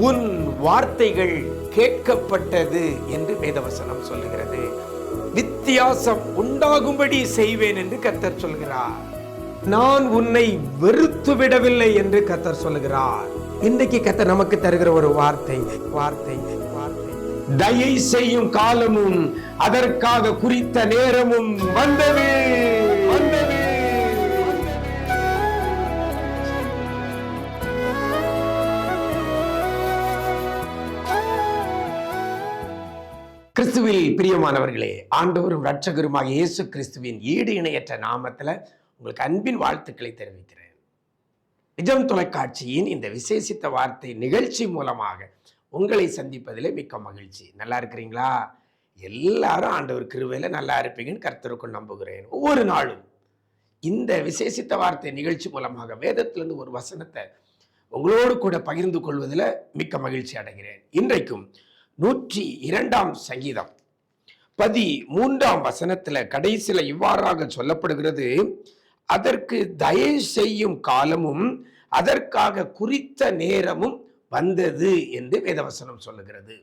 உன் வார்த்தைகள் கேட்கப்பட்டது என்று வேதவசனம் சொல்லுகிறது. வித்தியாசம் உண்டாகும்படி செய்வேன் என்று கர்த்தர் சொல்கிறார். நான் உன்னை வெறுத்து விடவில்லை என்று கர்த்தர் சொல்லுகிறார். இன்றைக்கு கர்த்தர் நமக்கு தருகிற ஒரு வார்த்தை வார்த்தை வார்த்தை தயை செய்யும் காலமும் அதற்காக குறித்த நேரமும் வந்தது. கிறிஸ்துவில் பிரியமானவர்களே, ஆண்டவரும் இரட்சகருமாக இயேசு கிறிஸ்துவின் ஈடு இணையற்ற நாமத்தில் உங்களுக்கு அன்பின் வாழ்த்துக்களை தெரிவிக்கிறேன். நிஜம் தொலைக்காட்சியின் இந்த விசேஷித்த வார்த்தை நிகழ்ச்சி மூலமாக உங்களை சந்திப்பதிலே மிக்க மகிழ்ச்சி. நல்லா இருக்கிறீங்களா? எல்லாரும் ஆண்டவர் கிருபையில நல்லா இருப்பீங்கன்னு கர்த்தருக்குள் நம்புகிறேன். ஒவ்வொரு நாளும் இந்த விசேஷித்த வார்த்தை நிகழ்ச்சி மூலமாக வேதத்திலிருந்து ஒரு வசனத்தை உங்களோடு கூட பகிர்ந்து கொள்வதில் மிக்க மகிழ்ச்சி அடைகிறேன். இன்றைக்கும் 102ஆம் சங்கீதம் 13ஆம் வசனத்துல கடைசியில இவ்வாறாக சொல்லப்படுகிறது, அதற்கு தயை செய்யும் காலமும் அதற்காக குறித்த நேரமும் வந்தது என்று வேதவசனம் சொல்லுகிறது.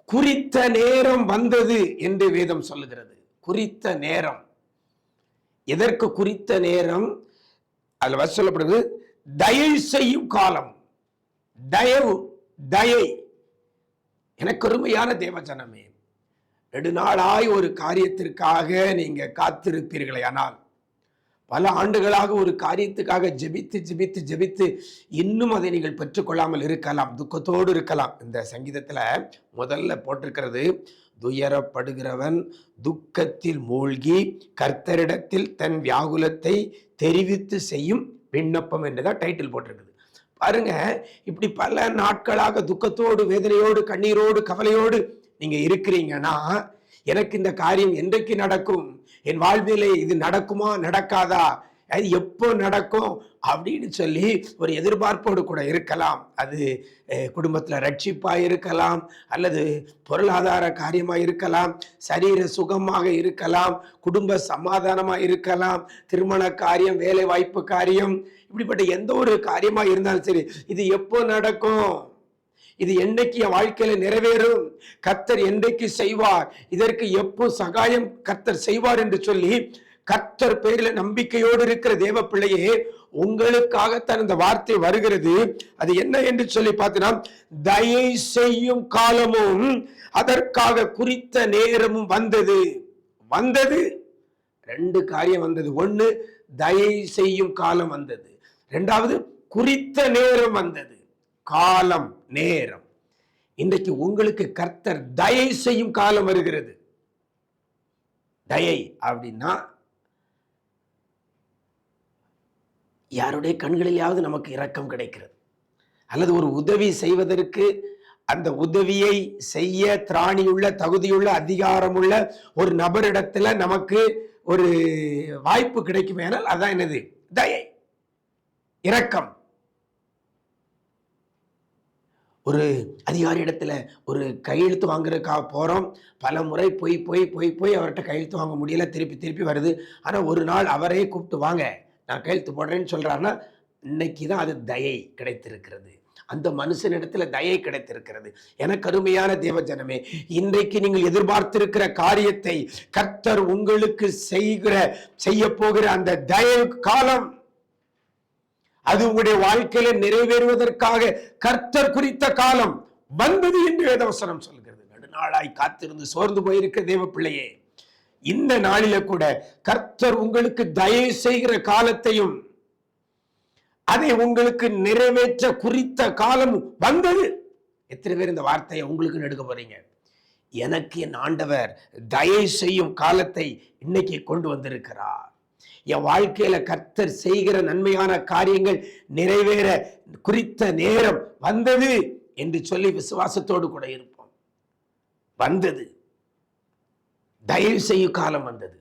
குறித்த நேரம் வந்தது என்று வேதம் சொல்லுகிறது. குறித்த நேரம், எதற்கு குறித்த நேரம்? அதுல சொல்லப்படுகிறது தயை செய்யும் காலம். தயவு, தயை. எனக்கு அருமையான தேவஜனமே, நெடுநாளாய் ஒரு காரியத்திற்காக நீங்க காத்திருப்பீர்களே, ஆனால் பல ஆண்டுகளாக ஒரு காரியத்துக்காக ஜெபித்து ஜெபித்து ஜெபித்து இன்னும் அதை நீங்கள் பெற்றுக்கொள்ளாமல் இருக்கலாம், துக்கத்தோடு இருக்கலாம். இந்த சங்கீதத்துல முதல்ல போட்டிருக்கிறது, துயரப்படுகிறவன் துக்கத்தில் மூழ்கி கர்த்தரிடத்தில் தன் வியாகுலத்தை தெரிவித்து செய்யும் விண்ணப்பம் என்றுதான் டைட்டில் போட்டிருக்குது. பாருங்க, இப்படி பல நாட்களாக துக்கத்தோடு, வேதனையோடு, கண்ணீரோடு, கவலையோடு நீங்க இருக்கிறீங்கன்னா, எனக்கு இந்த காரியம் என்றைக்கு நடக்கும், என் வாழ்விலே இது நடக்குமா நடக்காதா, அது எப்போ நடக்கும் அப்படின்னு சொல்லி ஒரு எதிர்பார்ப்போடு கூட இருக்கலாம். அது குடும்பத்தில் ரட்சிப்பாக இருக்கலாம், அல்லது பொருளாதார காரியமாக இருக்கலாம், சரீர சுகமாக இருக்கலாம், குடும்ப சமாதானமாக இருக்கலாம், திருமண காரியம், வேலை வாய்ப்பு காரியம், இப்படிப்பட்ட எந்த ஒரு காரியமாக இருந்தாலும் சரி, இது எப்போ நடக்கும், இது என்னைக்கு என் வாழ்க்கையில நிறைவேறும், கர்த்தர் என்றைக்கு செய்வார், இதற்கு எப்போ சகாயம் கர்த்தர் செய்வார் என்று சொல்லி கர்த்தர் பேரில நம்பிக்கையோடு இருக்கிற தேவ பிள்ளையே, உங்களுக்காகத்தான் இந்த வார்த்தை வருகிறது. அது என்ன என்று சொல்லி பார்த்தீங்கன்னா, தயை செய்யும் காலமும் அதற்காக குறித்த நேரமும் வந்தது. வந்தது, ரெண்டு காரியம் வந்தது. ஒண்ணு, தயை செய்யும் காலம் வந்தது. இரண்டாவது, குறித்த நேரம் வந்தது. காலம், நேரம். இன்றைக்கு உங்களுக்கு கர்த்தர் தயை செய்யும் காலம் வருகிறது. தயை அப்படின்னா, யாருடைய கண்களிலாவது நமக்கு இரக்கம் கிடைக்கிறது, அல்லது ஒரு உதவி செய்வதற்கு அந்த உதவியை செய்ய திராணியுள்ள, தகுதியுள்ள, அதிகாரமுள்ள ஒரு நபரிடத்துல நமக்கு ஒரு வாய்ப்பு கிடைக்குமே, அதான் என்னது? தயை, இரக்கம். ஒரு அதிகாரி இடத்துல ஒரு கையெழுத்து வாங்குறதுக்காக போறோம், பல முறை போய் போய் போய் போய் அவர்கிட்ட கையெழுத்து வாங்க முடியல, திருப்பி திருப்பி வருது. ஆனா ஒரு நாள் அவரே கூப்பிட்டு, வாங்க நான் கையெழுத்து போடுறேன்னு சொல்றாருன்னா, இன்னைக்குதான் அது தயை கிடைத்திருக்கிறது. அந்த மனுஷனிடத்துல தயை கிடைத்திருக்கிறது. எனக்கு அருமையான தேவஜனமே, இன்றைக்கு நீங்கள் எதிர்பார்த்திருக்கிற காரியத்தை கர்த்தர் உங்களுக்கு செய்ய போகிற அந்த தயை காலம், அது உங்களுடைய வாழ்க்கையில நிறைவேறுவதற்காக கர்த்தர் குறித்த காலம் வந்தது என்று வேதவசனம் சொல்கிறது. நெடுநாளாய் காத்திருந்து சோர்ந்து போயிருக்க தேவ பிள்ளையே, இந்த நாளில கூட கர்த்தர் உங்களுக்கு தயை செய்கிற காலத்தையும் அதை உங்களுக்கு நிறைவேற்ற குறித்த காலம் வந்தது. எத்தனை பேர் இந்த வார்த்தையை உங்களுக்கு எடுக்க போறீங்க? எனக்கு என் ஆண்டவர் தயை செய்யும் காலத்தை இன்னைக்கு கொண்டு வந்திருக்கிறார். என் வாழ்க்கையில கர்த்தர் செய்கிற நன்மையான காரியங்கள் நிறைவேற குறித்த நேரம் வந்தது என்று சொல்லி விசுவாசத்தோடு கூட இருப்போம். வந்தது, தயவு செய்யும் காலம் வந்தது,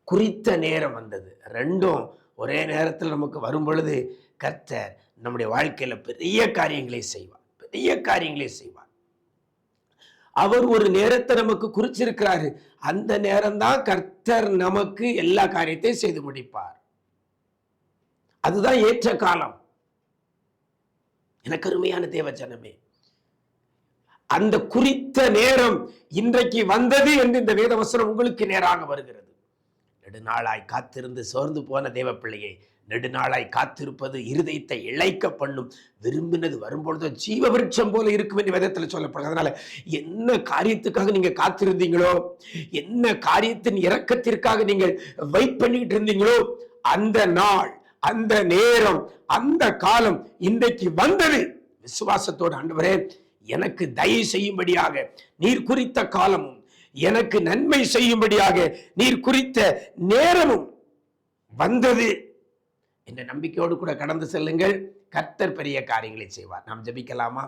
குறித்த நேரம் வந்தது. ரெண்டும் ஒரே நேரத்தில் நமக்கு வரும் பொழுது கர்த்தர் நம்முடைய வாழ்க்கையில பெரிய காரியங்களை செய்வார், பெரிய காரியங்களை செய்வார். அவர் ஒரு நேரத்தை நமக்கு குறிச்சிருக்கிறாரு. அந்த நேரம் தான் கர்த்தர் நமக்கு எல்லா காரியத்தையும் செய்து முடிப்பார். அதுதான் ஏற்ற காலம். எனக்கு அருமையான தேவஜனமே, அந்த குறித்த நேரம் இன்றைக்கு வந்தது என்று இந்த வேதவசனம் உங்களுக்கு நேராக வருகிறது. நெடுநாளாய் காத்திருந்து சோர்ந்து போன தேவ பிள்ளையை, நெடுநாளாய் காத்திருப்பது இருதயத்தை இழைக்க பண்ணும். விரும்பினது வரும்பொழுது ஜீவ விருட்சம் போல இருக்கும் என்று வேதத்தில் சொல்லப்படுது. அதனால என்ன காரியத்துக்காக நீங்க காத்திருந்தீங்களோ, என்ன காரியத்தின் இரக்கத்திற்காக நீங்கள் வெயிட் பண்ணிட்டு இருந்தீங்களோ, அந்த நாள், அந்த நேரம், அந்த காலம் இன்றைக்கு வந்தது. விசுவாசத்தோடு, ஆண்டவரே எனக்கு தயை செய்யும்படியாக நீர் குறித்த காலமும், எனக்கு நன்மை செய்யும்படியாக நீர் குறித்த நேரமும் வந்தது என்ற நம்பிக்கையோடு கூட கடந்து செல்லுங்கள். கர்த்தர் பெரிய காரியங்களை செய்வார். நாம் ஜெபிக்கலாமா?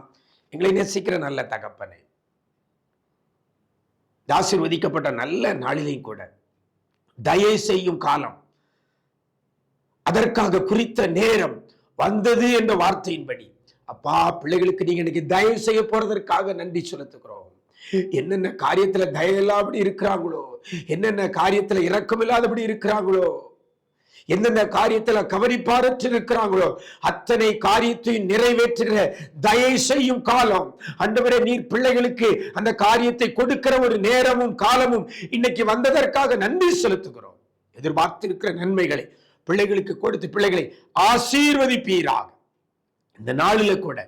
எங்களை நேசிக்கிற நல்ல தகப்பனே, ஆசீர்வதிக்கப்பட்ட நல்ல நாளிலையும் கூட தயை செய்யும் காலம், அதற்காக குறித்த நேரம் வந்தது என்ற வார்த்தையின்படி அப்பா, பிள்ளைகளுக்கு நீங்க இன்னைக்கு தயவு செய்ய போறதற்காக நன்றி செலுத்துகிறோம். என்னென்ன காரியத்துல தயவு இல்லாதபடி இருக்கிறாங்களோ, என்னென்ன காரியத்துல இரக்கம் இல்லாதபடி இருக்கிறாங்களோ, எந்தெந்த காரியத்துல கவனிப்பாரற்று இருக்கிறாங்களோ, அத்தனை காரியத்தையும் நிறைவேற்றுகிற தயை செய்யும் காலம் ஆண்டவரே, நீர் பிள்ளைகளுக்கு அந்த காரியத்தை கொடுக்கிற ஒரு நேரமும் காலமும் இன்னைக்கு வந்ததற்காக நன்றி செலுத்துகிறோம். எதிர்பார்த்திருக்கிற நன்மைகளை பிள்ளைகளுக்கு கொடுத்து பிள்ளைகளை ஆசீர்வதிப்பீராக. இந்த நாளில கூட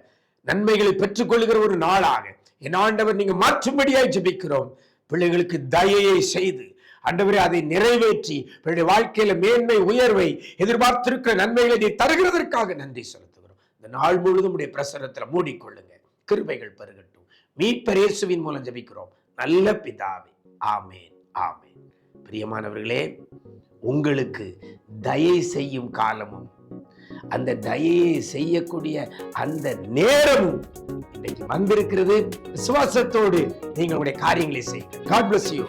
நன்மைகளை பெற்றுக்கொள்கிற ஒரு நாளாக என் ஆண்டவர் நீங்க மாற்றும்படியாய் ஜெபிக்கிறோம். பிள்ளைகளுக்கு தயையை செய்து ஆண்டவரே அதை நிறைவேற்றி பிள்ளைய வாழ்க்கையில மேன்மை உயர்வை எதிர்பார்த்திருக்கிற நன்மைகளை நீ தருகிறதற்காக நன்றி செலுத்துகிறோம். இந்த நாள் முழுவதும் உடைய பிரசன்னத்துல மூடிக்கொள்ளுங்க. கிருபைகள் பெருகட்டும். மீட்பர் இயேசுவின் மூலம் ஜெபிக்கிறோம் நல்ல பிதாவே, ஆமேன், ஆமேன். பிரியமானவர்களே, உங்களுக்கு தயை செய்யும் காலமும், அந்த தயையை செய்யக்கூடிய அந்த நேரமும் இன்றைக்கு வந்திருக்கிறது. விசுவாசத்தோடு நீங்கள் உங்களுடைய காரியங்களை செய்யுங்க. God bless you.